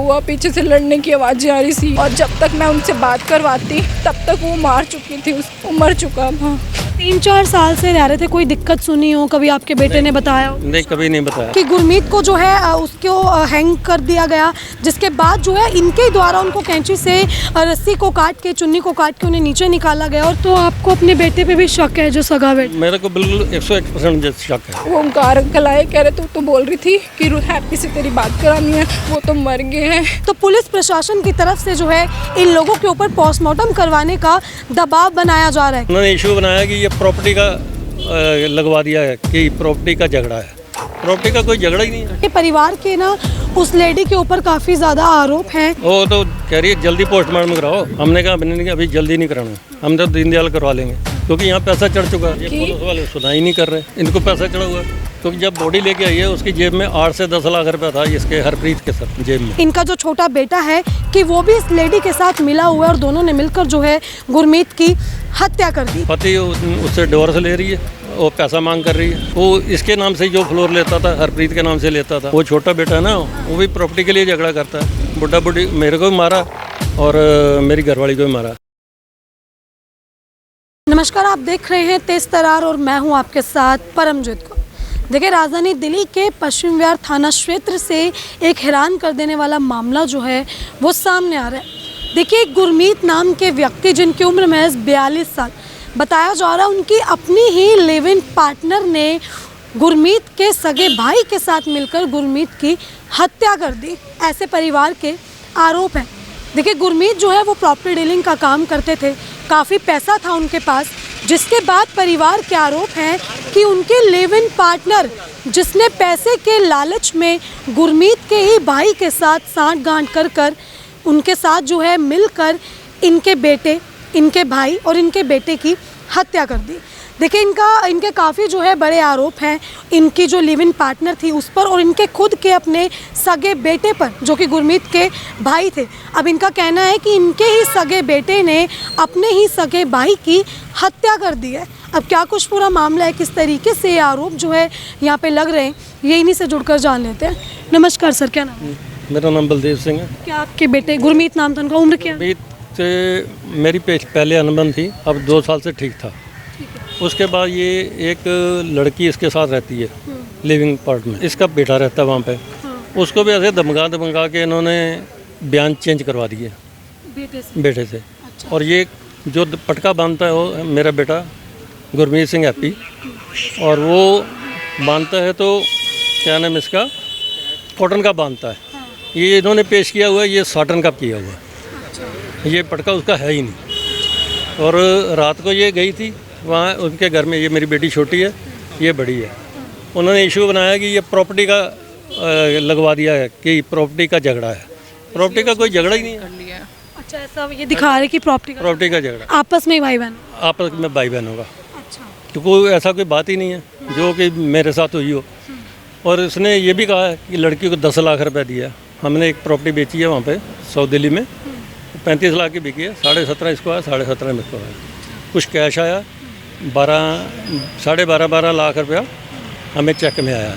हुआ, पीछे से लड़ने की आवाज़ें आ रही थी और जब तक मैं उनसे बात करवाती तब तक वो मार चुकी थी, वो मर चुका था। 3-4 साल से रह रहे थे, कोई दिक्कत सुनी हो कभी आपके बेटे ने बताया हो? नहीं, कभी नहीं बताया कि गुरमीत को जो है उसको हैंग कर दिया गया, जिसके बाद जो है इनके द्वारा उनको कैंची से रस्सी को काट के, चुन्नी को काट के उन्हें नीचे निकाला गया। और तो आपको अपने बेटे पे भी शक है, जो सगा बेटा? मेरे को बिल्कुल 101% शक है। वो ओंकार अंकल आए, कह रहे तो बोल रही थी कि हैप्पी से तेरी बात करानी है, वो तो मर गए हैं। तो पुलिस प्रशासन की तरफ से जो है इन लोगों के ऊपर पोस्टमार्टम करवाने का दबाव बनाया जा रहा है। उन्होंने इशू बनाया कि ये प्रॉपर्टी का लगवा दिया है कि प्रॉपर्टी का झगड़ा है। प्रॉपर्टी का कोई झगड़ा ही नहीं है। ये परिवार के ना उस लेडी के ऊपर काफी ज्यादा आरोप हैं। वो तो कह रही है जल्दी पोस्टमार्टम कराओ। हमने कहा अभी जल्दी नहीं कराना, हम तो दीनदयाल करवा लेंगे, क्योंकि यहाँ पैसा चढ़ चुका है। ये पुलिस वाले सुनाई नहीं कर रहे, इनको पैसा चढ़ा हुआ है। क्योंकि जब बॉडी लेके आई है उसकी जेब में 8 से 10 लाख रुपया था, इसके हरप्रीत के सर जेब में। इनका जो छोटा बेटा है कि वो भी इस लेडी के साथ मिला हुआ है और दोनों ने मिलकर जो है गुरमीत की हत्या कर दी। पति उससे डिवोर्स ले रही है, वो पैसा मांग कर रही है। वो इसके नाम से जो फ्लोर लेता था, हरप्रीत के नाम से लेता था। वो छोटा बेटा है ना, वो भी प्रॉपर्टी के लिए झगड़ा करता है। बुढ़ा बुढ़ी मेरे को भी मारा और मेरी घरवाली को भी मारा। नमस्कार, आप देख रहे हैं तेज तरार और मैं हूं आपके साथ परमजीत को। देखिए, राजधानी दिल्ली के पश्चिम विहार थाना क्षेत्र से एक हैरान कर देने वाला मामला जो है वो सामने आ रहा है। देखिए, गुरमीत नाम के व्यक्ति जिनकी उम्र महज 42 साल बताया जा रहा है, उनकी अपनी ही लिव इन पार्टनर ने गुरमीत के सगे भाई के साथ मिलकर गुरमीत की हत्या कर दी। ऐसे परिवार के आरोप हैं। देखिए, गुरमीत जो है वो प्रॉपर्टी डीलिंग का काम करते थे, काफ़ी पैसा था उनके पास, जिसके बाद परिवार के आरोप हैं कि उनके लिव इन पार्टनर जिसने पैसे के लालच में गुरमीत के ही भाई के साथ साठ-गांठ कर उनके साथ जो है मिलकर इनके बेटे, इनके भाई और इनके बेटे की हत्या कर दी। देखिए, इनके काफ़ी जो है बड़े आरोप हैं इनकी जो लिव इन पार्टनर थी उस पर और इनके खुद के अपने सगे बेटे पर, जो कि गुरमीत के भाई थे। अब इनका कहना है कि इनके ही सगे बेटे ने अपने ही सगे भाई की हत्या कर दी है। अब क्या कुछ पूरा मामला है, किस तरीके से ये आरोप जो है यहाँ पे लग रहे हैं, ये इन्हीं से जुड़कर जान लेते हैं। नमस्कार सर, क्या नाम है? मेरा नाम बलदेव सिंह है। क्या आपके बेटे गुरमीत नाम था, उनका उम्र क्या? गुरमीत से मेरी पहले अनबन थी, अब 2 साल से ठीक था। उसके बाद ये एक लड़की इसके साथ रहती है लिविंग पार्ट में, इसका बेटा रहता है वहाँ पे। उसको भी ऐसे धमका के इन्होंने बयान चेंज करवा दिए बेटे से। अच्छा। और ये जो पटका बांधता है वो मेरा बेटा गुरमीत सिंह हैप्पी, और वो बांधता है तो क्या नाम इसका, कॉटन का बांधता है। ये इन्होंने पेश किया हुआ है, ये साटन का किया हुआ है। ये पटका उसका है ही नहीं। और रात को ये गई थी वहाँ उनके घर में, ये मेरी बेटी छोटी है, ये बड़ी है। उन्होंने इशू बनाया कि ये प्रॉपर्टी का लगवा दिया है कि प्रॉपर्टी का झगड़ा है। प्रॉपर्टी का कोई झगड़ा ही नहीं है। अच्छा, ऐसा ये दिखा रहे कि प्रॉपर्टी का झगड़ा आपस में भाई बहन, आपस में भाई बहन होगा। अच्छा। तो कोई ऐसा कोई बात ही नहीं है जो कि मेरे साथ हुई हो। और उसने ये भी कहा है कि लड़की को 10 लाख रुपए दिया। हमने एक प्रॉपर्टी बेची है वहाँ पे साउथ दिल्ली में, 35 लाख की बिकी है। 17.5 इसको आया, 17.5 में इसको आया। कुछ कैश आया, 12.5 लाख रुपया हमें चेक में आया है।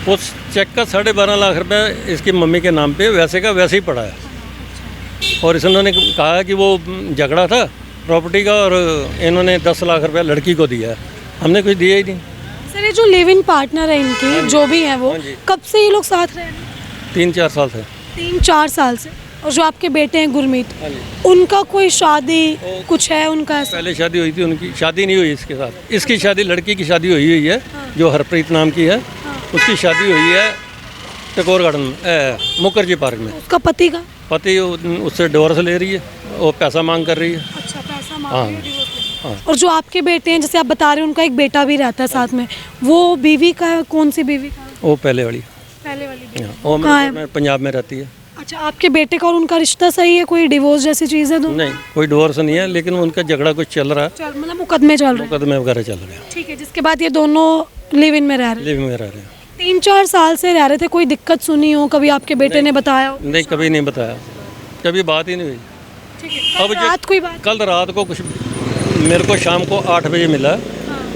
उस चेक का 12.5 लाख रुपया इसकी मम्मी के नाम पे वैसे का वैसे ही पड़ा है। और इन्होंने कहा कि वो झगड़ा था प्रॉपर्टी का और इन्होंने 10 लाख रुपया लड़की को दिया है। हमने कुछ दिया ही नहीं। सर, ये जो लिव इन पार्टनर है इनकी, जो भी है वो, कब से ये लोग साथ रहे? 3-4 साल से। 3-4 साल से। और जो आपके बेटे हैं गुरमीत, उनका कोई शादी कुछ है उनका? ऐसा पहले शादी हुई थी, उनकी शादी नहीं हुई इसके साथ। इसकी शादी, लड़की की शादी हुई है, जो हरप्रीत नाम की है। उसकी शादी हुई है टकोर गार्डन में, मुखर्जी पार्क में। उसका पति उससे डिवोर्स ले रही है, वो पैसा मांग कर रही है। अच्छा, पैसा मांग रही है, डिवोर्स ले रही है। और जो आपके बेटे हैं, जैसे आप बता रहे हैं, उनका एक बेटा भी रहता है साथ में, वो बीवी का है? कौन सी बीवी का? वो पहले वाली बीवी। वो मैं पंजाब में रहती है। अच्छा, आपके बेटे का और उनका रिश्ता सही है? कोई डिवोर्स जैसी चीज़ है? नहीं, कोई डिवोर्स नहीं है, लेकिन उनका झगड़ा कुछ चल रहा है, मतलब मुकदमे चल रहे हैं। मुकदमे वगैरह चल रहे हैं। ठीक है, जिसके बाद ये दोनों लिव इन में रह रहे हैं। 3-4 साल से रह रहे थे, कोई दिक्कत सुनी हो कभी आपके बेटे ने बताया हो? नहीं, कभी नहीं बताया, कभी बात ही नहीं हुई। ठीक है। अब रात कोई बात? कल रात को कुछ मेरे को शाम को 8 बजे मिला।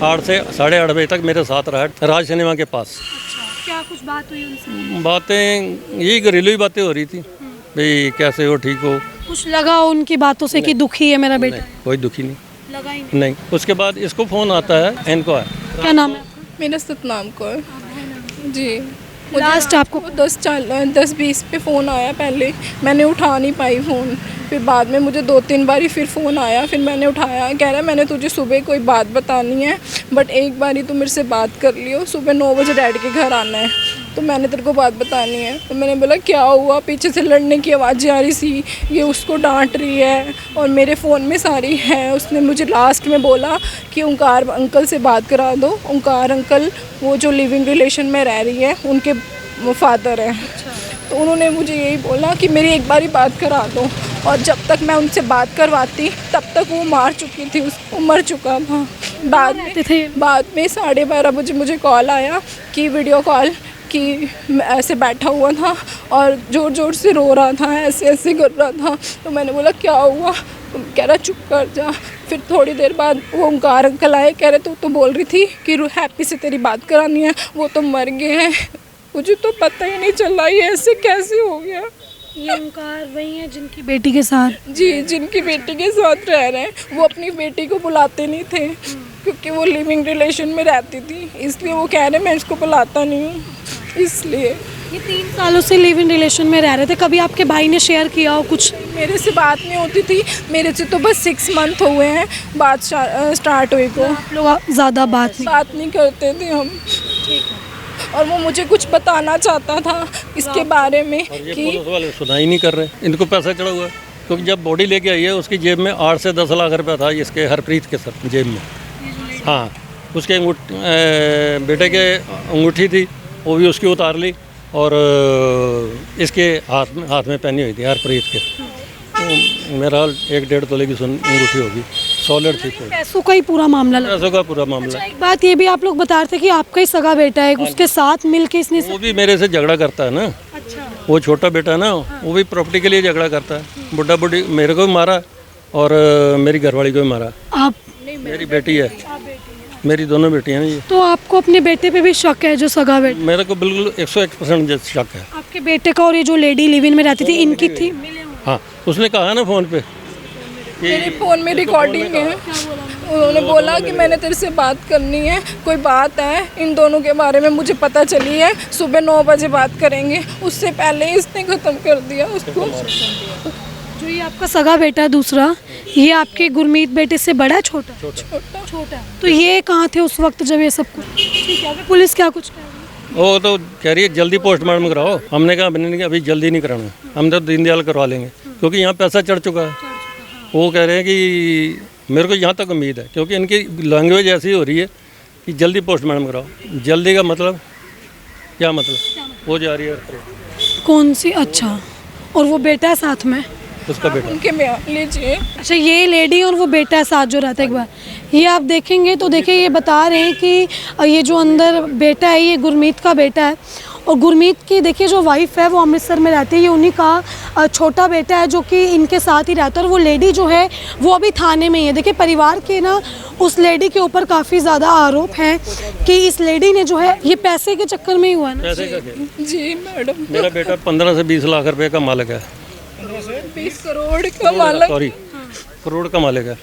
8 से 8:30 बजे तक मेरे साथ रहा राज सिनेमा के पास। अच्छा, क्या कुछ बात हुई उनसे? बातें यही घरेलू ही बातें हो रही थी भाई कैसे हो, ठीक हो? कुछ लगा उनकी बातों से कि दुखी है मेरा बेटा? नहीं, कोई दुखी नहीं। लगा ही नहीं। नहीं, उसके बाद इसको फ़ोन आता है, इनको है। क्या नाम है आपका? मेरा सतनाम कौर जी। लास्ट आपको 10-20 पे फ़ोन आया पहले, मैंने उठा नहीं पाई फ़ोन। फिर बाद में मुझे 2-3 बारी फिर फ़ोन आया, फिर मैंने उठाया। कह रहा है मैंने तुझे सुबह कोई बात बतानी है, बट एक बारी तू मेरे से बात कर लियो, सुबह 9 बजे डैड के घर आना है, तो मैंने तेरे को बात बतानी है। तो मैंने बोला क्या हुआ? पीछे से लड़ने की आवाज़ें आ रही थी, ये उसको डांट रही है और मेरे फ़ोन में सारी है। उसने मुझे लास्ट में बोला कि ओंकार अंकल से बात करा दो। ओंकार अंकल वो जो लिविंग रिलेशन में रह रही है, उनके फादर हैं। तो उन्होंने मुझे यही बोला कि मेरी एक बारी बात करा दो, और जब तक मैं उनसे बात करवाती तब तक वो मार चुकी थी, उसको मर चुका था। बाद में 12:30 बजे मुझे कॉल आया कि वीडियो कॉल कि मैं ऐसे बैठा हुआ था और ज़ोर ज़ोर से रो रहा था, ऐसे ऐसे कर रहा था। तो मैंने बोला क्या हुआ? तो कह रहा चुप कर जा। फिर थोड़ी देर बाद वो ओंकार अंकल आए, कह रहे तो बोल रही थी कि हैप्पी से तेरी बात करानी है, वो तो मर गए हैं। मुझे तो पता ही नहीं चला ये ऐसे कैसे हो गया। ये ओंकार वही है जिनकी बेटी के साथ? जी, जिनकी बेटी के साथ रह रहे हैं। वो अपनी बेटी को बुलाते नहीं थे क्योंकि वो लिविंग रिलेशन में रहती थी, इसलिए वो कह रहे मैं इसको बुलाता नहीं हूँ, इसलिए। ये 3 सालों से लिव इन रिलेशन में रह रहे थे। कभी आपके भाई ने शेयर किया हो कुछ? मेरे से बात नहीं होती थी, मेरे से तो बस 6 मंथ हुए हैं बात स्टार्ट हुई को। आप लोग ज़्यादा बात नहीं करते थे हम। और वो मुझे कुछ बताना चाहता था इसके बारे में और ये कि पुलिस वाले सुना ही नहीं कर रहे, इनको पैसा चढ़ा हुआ है। क्योंकि जब बॉडी लेके आई है उसकी जेब में 8 से 10 लाख रुपया था, इसके हरप्रीत के सर जेब में। हाँ, उसके बेटे के अंगूठी थी, वो भी उसकी उतार ली, और इसके हाथ में पहनी हुई थी हरप्रीत के। तो मेरा 1-1.5 तोले की अंगूठी होगी, सॉलिड थी। पैसों का ही पूरा मामला लगा। पैसों का पूरा मामला। अच्छा, एक बात ये भी आप लोग बता रहे थे कि आपका ही सगा बेटा है, उसके साथ मिलके इसने वो भी मेरे से झगड़ा करता है ना। अच्छा। वो छोटा बेटा है ना, वो भी प्रॉपर्टी के लिए झगड़ा करता है। बुढ़ा बुढ़ी मेरे को भी मारा और मेरी घरवाली को भी मारा। आप? मेरी बेटी है, मेरी दोनों बेटियां हैं ये। तो आपको अपने बेटे पे भी शक है, जो सगा बेटा? मेरे को बिल्कुल 101% शक है। आपके बेटे का और ये जो लेडी लिव इन में रहती थी, इनकी थी? हाँ, उसने कहा ना फ़ोन पे, मेरे फ़ोन में रिकॉर्डिंग है। उन्होंने बोला कि मैंने तेरे से बात करनी है, कोई बात है इन दोनों के बारे में मुझे पता चली है, सुबह 9 बजे बात करेंगे। उससे पहले ही इसने ख़त्म कर दिया उसको। जो ये आपका सगा बेटा है दूसरा, ये आपके गुरमीत बेटे से बड़ा है? छोटा? छोटा। तो ये कहाँ थे उस वक्त जब ये सब कुछ? ठीक है, अभी पुलिस क्या कुछ कह रही है? वो तो कह रही है जल्दी पोस्टमार्टम कराओ। हमने कहा अभी जल्दी नहीं कराना, हम तो दीनदयाल करवा लेंगे, क्योंकि यहाँ पैसा चढ़ चुका है। वो कह रहे हैं कि मेरे को यहाँ तक उम्मीद है, क्योंकि इनकी लैंग्वेज ऐसी हो रही है कि जल्दी पोस्टमार्टम कराओ। जल्दी का मतलब क्या मतलब? वो जा रही है कौन सी? अच्छा, और वो बेटा है साथ में? उसका बेटा। उनके बयान लीजिए। अच्छा, ये लेडी और वो बेटा है साथ जो रहता है। एक बार ये आप देखेंगे तो देखिए, ये बता रहे हैं कि ये जो अंदर बेटा है ये गुरमीत का बेटा है, और गुरमीत की देखिए जो वाइफ है वो अमृतसर में रहती है, ये उन्हीं का छोटा बेटा है जो कि इनके साथ ही रहता है। और वो लेडी जो है वो अभी थाने में ही है। देखिए, परिवार के ना उस लेडी के ऊपर काफ़ी ज़्यादा आरोप हैं कि इस लेडी ने जो है ये पैसे के चक्कर में ही हुआ है ना। पैसे का क्या? जी मैडम, मेरा बेटा 15 से 20 लाख रुपए का मालिक है। 20 करोड़ का मालिक। सॉरी, करोड़ का मालिक है।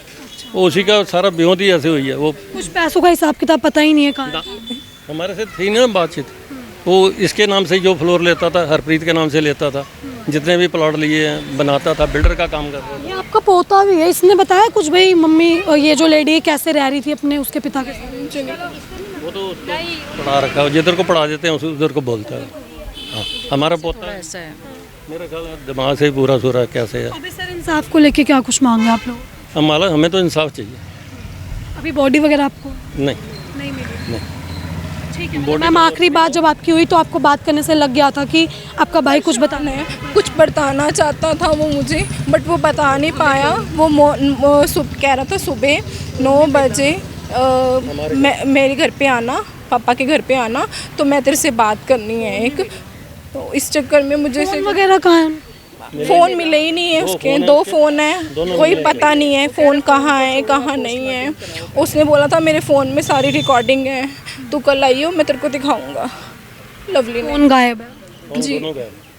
वो उसी का सारा ब्योंत ही ऐसे हुई है। वो कुछ पैसों का हिसाब किताब पता ही नहीं है कहाँ। हमारे से थी ना बातचीत, वो इसके नाम से जो फ्लोर लेता था, हरप्रीत के नाम से लेता था, जितने भी प्लॉट लिए हैं बनाता था, बिल्डर का काम करता था। ये आपका पोता भी है, इसने बताया कुछ भाई मम्मी और ये जो लेडी कैसे रह रही थी अपने उसके पिता के साथ? वो तो उसको पढ़ा रखा है, जिधर को पढ़ा देते हैं उधर को बोलता है। हाँ, हमारा पोता है, मेरा ख्याल है दिमाग से ही पूरा सूरा कैसे है। अभी सर इंसाफ को लेके क्या कुछ मांगे आप लोग? हमें तो इंसाफ चाहिए। अभी बॉडी वगैरह आपको नहीं मिली? नहीं। ठीक है मैम, आखिरी बात जब आपकी हुई तो आपको बात करने से लग गया था कि आपका भाई कुछ बताना है? कुछ बताना चाहता था वो मुझे, बट वो बता नहीं पाया। वो कह रहा था सुबह 9 बजे मेरे घर पे आना, पापा के घर पे आना, तो मैं तेरे से बात करनी है एक। तो इस चक्कर में मुझे फ़ोन वगैरह कहाँ है? फ़ोन मिले ही नहीं है उसके। 2 फ़ोन है, कोई पता नहीं है फ़ोन कहाँ है कहाँ नहीं है। उसने बोला था मेरे फ़ोन में सारी रिकॉर्डिंग है, तू कल आइयो मैं तेरे को दिखाऊंगा। लवली ने। फ़ोन गायब है? जी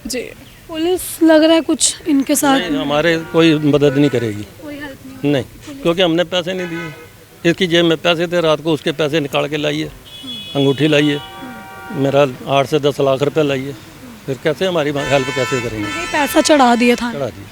जी। पुलिस लग रहा है कुछ इनके साथ नहीं, हमारे कोई मदद नहीं करेगी, कोई हेल्प नहीं। नहीं, क्योंकि हमने पैसे नहीं दिए। इसकी जेब में पैसे थे, रात को उसके पैसे निकाल के लाइए, अंगूठी लाइए, मेरा 8 से 10 लाख रुपए लाइए, फिर कैसे हमारी हेल्प कैसे करेंगे? ये पैसा चढ़ा दिया था। चढ़ा दिए।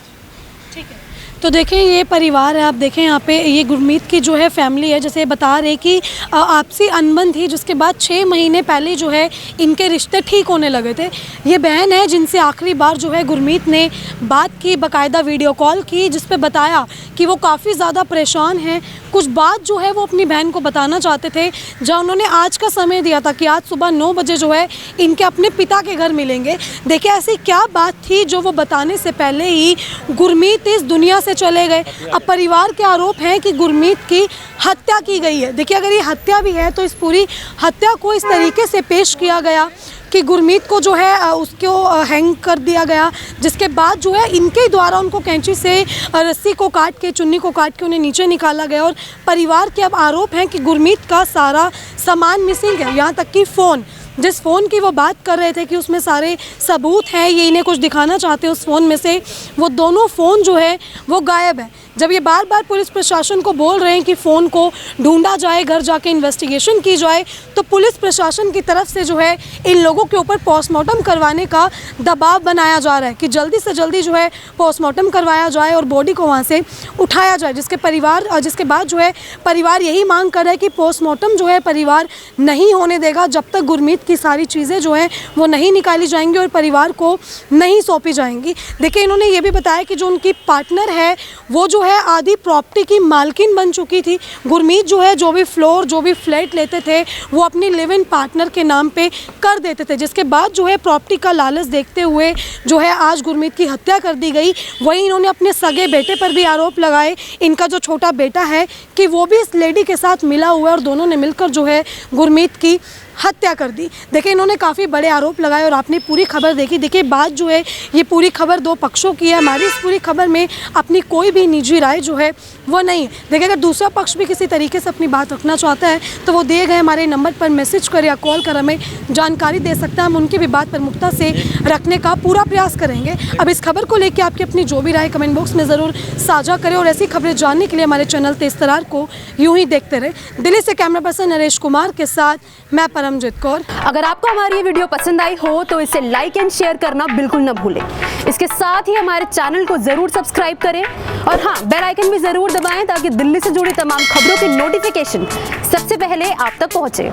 ठीक है, तो देखें ये परिवार है, आप देखें यहाँ पे ये गुरमीत की जो है फैमिली है, जैसे बता रहे कि आपसी अनबन थी, जिसके बाद 6 महीने पहले जो है इनके रिश्ते ठीक होने लगे थे। ये बहन है जिनसे आखिरी बार जो है गुरमीत ने बात की, बाकायदा वीडियो कॉल की, जिस पे बताया कि वो काफ़ी ज़्यादा परेशान हैं। कुछ बात जो है वो अपनी बहन को बताना चाहते थे, जहाँ उन्होंने आज का समय दिया था कि आज सुबह 9 बजे जो है इनके अपने पिता के घर मिलेंगे। देखिए ऐसी क्या बात थी जो वो बताने से पहले ही गुरमीत इस दुनिया से चले गए। अब परिवार के आरोप हैं कि गुरमीत की हत्या की गई है। देखिए अगर ये हत्या भी है तो इस पूरी हत्या को इस तरीके से पेश किया गया कि गुरमीत को जो है उसको हैंग कर दिया गया, जिसके बाद जो है इनके द्वारा उनको कैंची से रस्सी को काट के, चुन्नी को काट के उन्हें नीचे निकाला गया। और परिवार के अब आरोप हैं कि गुरमीत का सारा सामान मिसिंग है, यहाँ तक कि फ़ोन, जिस फ़ोन की वो बात कर रहे थे कि उसमें सारे सबूत हैं, ये इन्हें कुछ दिखाना चाहते हैं उस फ़ोन में से, वो दोनों फ़ोन जो है वो गायब है। जब ये बार बार पुलिस प्रशासन को बोल रहे हैं कि फ़ोन को ढूंढा जाए, घर जाके इन्वेस्टिगेशन की जाए, तो पुलिस प्रशासन की तरफ से जो है इन लोगों के ऊपर पोस्टमार्टम करवाने का दबाव बनाया जा रहा है कि जल्दी से जल्दी जो है पोस्टमार्टम करवाया जाए और बॉडी को वहाँ से उठाया जाए। जिसके बाद जो है परिवार यही मांग कर रहा है कि पोस्टमार्टम जो है परिवार नहीं होने देगा जब तक गुरमीत की सारी चीज़ें जो हैं वो नहीं निकाली जाएंगी और परिवार को नहीं सौंपी जाएंगी। देखिए इन्होंने ये भी बताया कि जो उनकी पार्टनर है वो जो है आधी प्रॉपर्टी की मालकिन बन चुकी थी। गुरमीत जो है जो भी फ्लोर, जो भी फ्लैट लेते थे वो अपनी लिव इन पार्टनर के नाम पे कर देते थे, जिसके बाद जो है प्रॉपर्टी का लालच देखते हुए जो है आज गुरमीत की हत्या कर दी गई। वहीं इन्होंने अपने सगे बेटे पर भी आरोप लगाए, इनका जो छोटा बेटा है, कि वो भी इस लेडी के साथ मिला हुआ है और दोनों ने मिलकर जो है गुरमीत की हत्या कर दी। देखिए इन्होंने काफ़ी बड़े आरोप लगाए और आपने पूरी खबर देखी। देखिए बात जो है ये पूरी खबर 2 पक्षों की है, हमारी इस पूरी खबर में अपनी कोई भी निजी राय जो है वो नहीं है। देखिए अगर दूसरा पक्ष भी किसी तरीके से अपनी बात रखना चाहता है तो वो दिए गए हमारे नंबर पर मैसेज कर या कॉल कर हमें जानकारी दे सकता है, हम उनकी भी बात प्रमुखता से रखने का पूरा प्रयास करेंगे। अब इस खबर को लेकर आपकी अपनी जो भी राय कमेंट बॉक्स में ज़रूर साझा करें और ऐसी खबरें जानने के लिए हमारे चैनल तेज तरार को यूँ ही देखते रहे। दिल्ली से कैमरा पर्सन नरेश कुमार के साथ मैं परमजीत कौर। अगर आपको हमारी ये वीडियो पसंद आई हो तो इसे लाइक एंड शेयर करना बिल्कुल न भूलें। इसके साथ ही हमारे चैनल को जरूर सब्सक्राइब करें और हाँ, बेल आइकन भी जरूर दबाएं ताकि दिल्ली से जुड़ी तमाम खबरों की नोटिफिकेशन सबसे पहले आप तक पहुंचे।